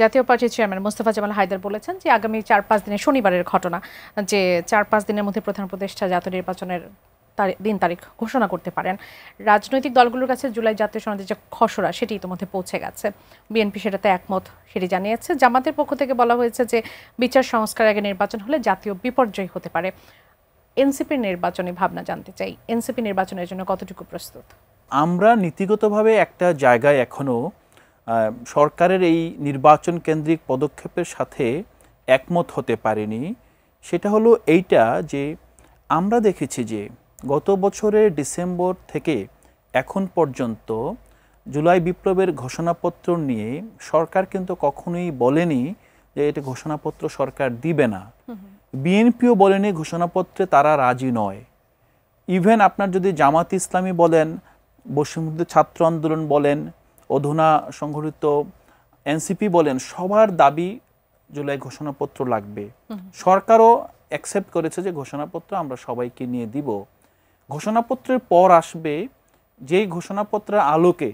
জাতীয় পার্টির চেয়ারম্যান মোস্তফা জামাল হায়দার বলেছেন যে আগামী ৪-৫ দিনে শনিবারের ঘটনা যে ৪-৫ দিনের মধ্যে প্রধান উপদেষ্টা জাতীয় নির্বাচনের দিন তারিখ ঘোষণা করতে পারেন। রাজনৈতিক দলগুলোর কাছে জুলাই জাতীয় সনদের যে খসড়া সেটি ইতিমধ্যে পৌঁছে গেছে। বিএনপি সেটাতে একমত সেটি জানিয়েছে। জামাতের পক্ষ থেকে বলা হয়েছে যে বিচার সংস্কার আগে নির্বাচন হলে জাতীয় বিপর্যয় হতে পারে। এনসিপির নির্বাচনী ভাবনা জানতে চাই, এনসিপি নির্বাচনের জন্য কতটুকু প্রস্তুত? আমরা নীতিগতভাবে একটা জায়গায় এখনো সরকারের এই নির্বাচন কেন্দ্রিক পদক্ষেপের সাথে একমত হতে পারেনি। সেটা হলো এইটা যে আমরা দেখেছি যে গত বছরের ডিসেম্বর থেকে এখন পর্যন্ত জুলাই বিপ্লবের ঘোষণাপত্র নিয়ে সরকার কিন্তু কখনোই বলেনি যে এটা ঘোষণাপত্র সরকার দিবে না। বিএনপিও বলেনি ঘোষণাপত্রে তারা রাজি নয়। ইভেন আপনার যদি জামাত ইসলামী বলেন, বৈষম্য ছাত্র আন্দোলন বলেন, অধুনা সংগঠিত এনসিপি বলেন, সবার দাবি জুলাই ঘোষণাপত্র লাগবে। সরকারও অ্যাকসেপ্ট করেছে যে ঘোষণাপত্র আমরা সবাইকে নিয়ে দিব। ঘোষণাপত্রের পর আসবে যেই ঘোষণাপত্রের আলোকে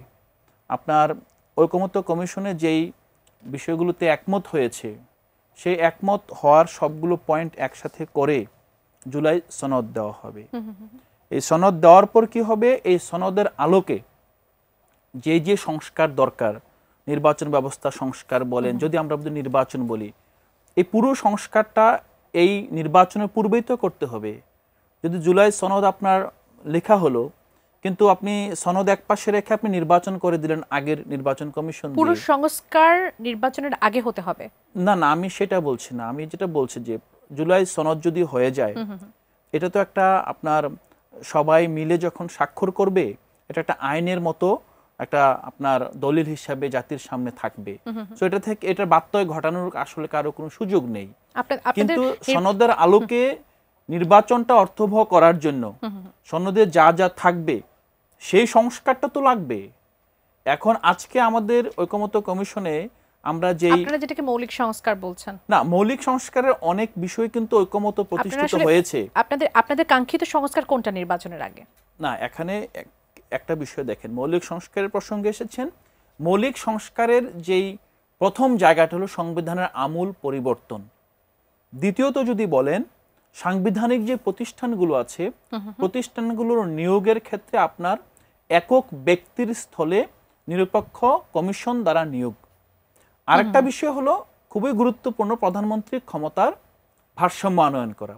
আপনার ঐকমত্য কমিশনে যেই বিষয়গুলোতে একমত হয়েছে সেই একমত হওয়ার সবগুলো পয়েন্ট একসাথে করে জুলাই সনদ দেওয়া হবে। এই সনদ দেওয়ার পর কি হবে, এই সনদের আলোকে যে যে সংস্কার দরকার, নির্বাচন ব্যবস্থা সংস্কার বলেন, যদি আমরা নির্বাচন বলি, এই পুরো সংস্কারটা এই নির্বাচনের পূর্বেই তো করতে হবে। যদি জুলাই সনদ আপনার লেখা হলো কিন্তু আপনি সনদ একপাশে রেখে আপনি নির্বাচন করে দিলেন আগের নির্বাচন কমিশন দিয়ে, পুরো সংস্কার নির্বাচনের আগে হতে হবে না না, আমি সেটা বলছি না। আমি যেটা বলছি যে জুলাই সনদ যদি হয়ে যায়, এটা তো একটা আপনার সবাই মিলে যখন স্বাক্ষর করবে, এটা একটা আইনের মতো একটা আপনার দলিল হিসাবে জাতির সামনে থাকবে। সো এটা থেকে এটার বাত্যয় ঘটানোর আসলে কারো কোনো সুযোগ নেই। কিন্তু সনদের আলোকে নির্বাচনটা অর্থবহ করার জন্য সনদে যা যা থাকবে সেই সংস্কারটা তো লাগবে। এখন আজকে আমাদের ঐকমত্য কমিশনে আমরা যেটাকে মৌলিক সংস্কার বলছেন, না, মৌলিক সংস্কারের অনেক বিষয় কিন্তু ঐকমত্য প্রতিষ্ঠিত হয়েছে। আপনাদের কাঙ্ক্ষিত সংস্কার কোনটা নির্বাচনের আগে? না, এখানে একটা বিষয় দেখেন, মৌলিক সংস্কারের প্রসঙ্গে এসেছেন। মৌলিক সংস্কারের যেই প্রথম জায়গাটা হলো সংবিধানের আমূল পরিবর্তন। দ্বিতীয়ত যদি বলেন সাংবিধানিক যে প্রতিষ্ঠানগুলো আছে, প্রতিষ্ঠানগুলোর নিয়োগের ক্ষেত্রে আপনার একক ব্যক্তির স্থলে নিরপেক্ষ কমিশন দ্বারা নিয়োগ। আরেকটা বিষয় হলো খুবই গুরুত্বপূর্ণ, প্রধানমন্ত্রীর ক্ষমতার ভারসাম্য আনয়ন করা,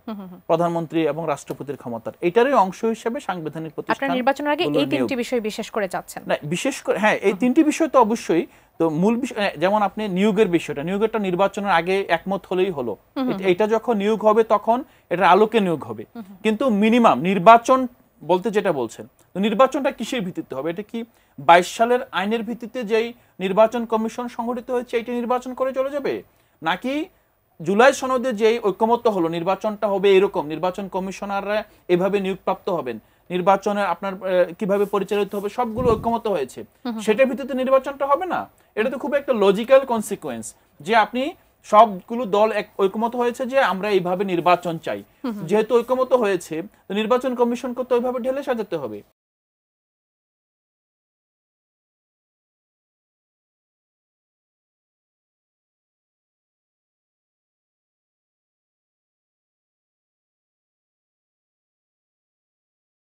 প্রধানমন্ত্রী এবং রাষ্ট্রপতির ক্ষমতার, এটারই অংশ হিসেবে সাংবিধানিক প্রতিষ্ঠান। আপনারা নির্বাচনের আগে এই তিনটি বিষয় বিশেষ করে চাচ্ছেন? না, বিশেষ করে হ্যাঁ, এই তিনটি বিষয় তো অবশ্যই। তো মূল বিষয় যেমন আপনি নিয়োগের বিষয়টা, নিয়োগেরটা নির্বাচনের আগে একমত হলেই হলো। এটা যখন নিয়োগ হবে তখন এটার আলোকে নিয়োগ হবে। কিন্তু মিনিমাম নির্বাচন বলতে যেটা বলছেন, নির্বাচনটা কিসের ভিত্তিতে হবে? এটা কি 22 সালের আইনের ভিত্তিতে যেই নির্বাচন কমিশন সংগঠিত হয়েছে এইটা নির্বাচন করে চলে যাবে, নাকি জুলাই সনদে যেই ঐকমত্য হলো নির্বাচনটা হবে এরকম, নির্বাচন কমিশনাররা এভাবে নিয়োগপ্রাপ্ত হবেন, নির্বাচনের আপনার কিভাবে পরিচালিত হবে সবগুলো ঐকমত্য হয়েছে, সেটার ভিত্তিতে নির্বাচনটা হবে না? এটা তো খুব একটা লজিক্যাল কনসিকুয়েন্স যে আপনি সবগুলো দল ঐকমত্য হয়েছে যে আমরা এইভাবে নির্বাচন চাই, যেহেতু ঐকমত্য হয়েছে নির্বাচন কমিশনকে তো ওইভাবে ঢেলে সাজাতে হবে।